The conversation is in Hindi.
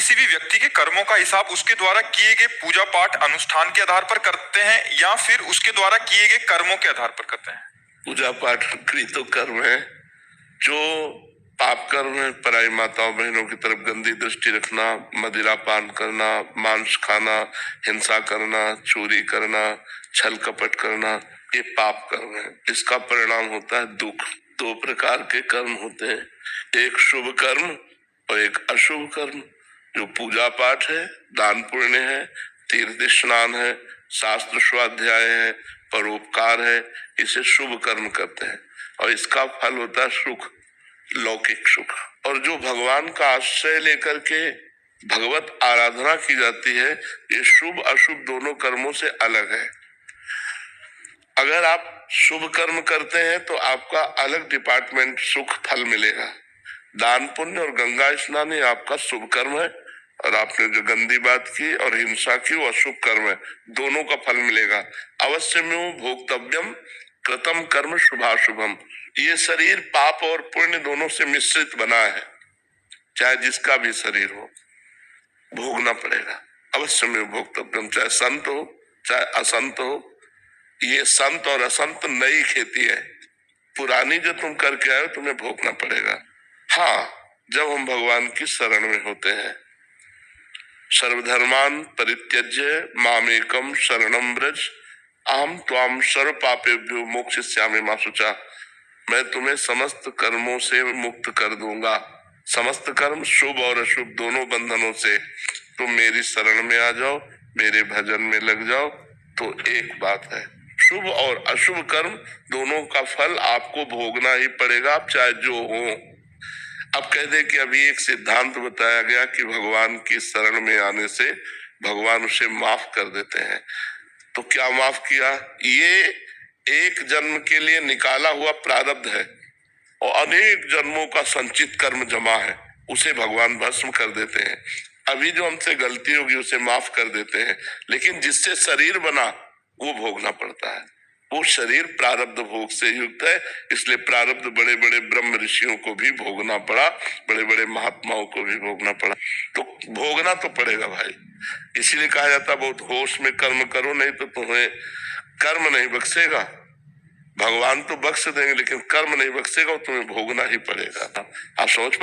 किसी भी व्यक्ति के कर्मों का हिसाब उसके द्वारा किए गए पूजा पाठ अनुष्ठान के आधार पर करते हैं या फिर उसके द्वारा किए गए कर्मों के आधार पर करते हैं? पूजा पाठ भी तो कर्म है। जो पाप कर्म है, पराई माताओं बहनों की तरफ गंदी दृष्टि रखना, मदिरा पान करना, मांस खाना, हिंसा करना, चोरी करना, छल कपट करना, ये पाप कर्म है। इसका परिणाम होता है दुख। दो प्रकार के कर्म होते हैं, एक शुभ कर्म और एक अशुभ कर्म। जो पूजा पाठ है, दान पुण्य है, तीर्थ स्नान है, शास्त्र स्वाध्याय है, परोपकार है, इसे शुभ कर्म करते हैं और इसका फल होता है सुख, लौकिक सुख। और जो भगवान का आश्रय लेकर के भगवत आराधना की जाती है, ये शुभ अशुभ दोनों कर्मों से अलग है। अगर आप शुभ कर्म करते हैं तो आपका अलग डिपार्टमेंट सुख फल मिलेगा। दान पुण्य और गंगा स्नान ये आपका शुभ कर्म है और आपने जो गंदी बात की और हिंसा की वो अशुभ कर्म है, दोनों का फल मिलेगा। अवश्य में भोक्तव्यम कृतम कर्म शुभाशुभम। ये शरीर पाप और पुण्य दोनों से मिश्रित बना है, चाहे जिसका भी शरीर हो भोगना पड़ेगा। अवश्य में भोक्तव्यम, चाहे संत हो चाहे असंत हो। ये संत और असंत नई खेती है, पुरानी जो तुम करके आए हो तुम्हें भोगना पड़ेगा। हाँ, जब हम भगवान की शरण में होते हैं। सर्वधर्मान परित्यज्य मामेकम शरणम व्रज अहम त्वाम सर्व पापेभ्यो मोक्षयिष्यामि मा शुचा। मैं तुम्हें समस्त कर्मों से मुक्त कर दूंगा, समस्त कर्म शुभ और अशुभ दोनों बंधनों से। तुम मेरी शरण में आ जाओ, मेरे भजन में लग जाओ। तो एक बात है, शुभ और अशुभ कर्म दोनों का फल आपको भोगना ही पड़ेगा, आप चाहे जो हो। अब कह दे कि अभी एक सिद्धांत बताया गया कि भगवान की शरण में आने से भगवान उसे माफ कर देते हैं। तो क्या माफ किया? ये एक जन्म के लिए निकाला हुआ प्रारब्ध है और अनेक जन्मों का संचित कर्म जमा है, उसे भगवान भस्म कर देते हैं। अभी जो हमसे गलती होगी उसे माफ कर देते हैं, लेकिन जिससे शरीर बना वो भोगना पड़ता है। वो शरीर प्रारब्ध भोग से युक्त है, इसलिए प्रारब्ध बड़े बड़े ब्रह्म ऋषियों को भी भोगना पड़ा, बड़े बड़े महात्माओं को भी भोगना पड़ा। तो भोगना तो पड़ेगा भाई। इसीलिए कहा जाता है बहुत होश में कर्म करो, नहीं तो तुम्हें कर्म नहीं बख्शेगा। भगवान तो बख्श देंगे लेकिन कर्म नहीं बख्शेगा, तुम्हें भोगना ही पड़ेगा। आप सोच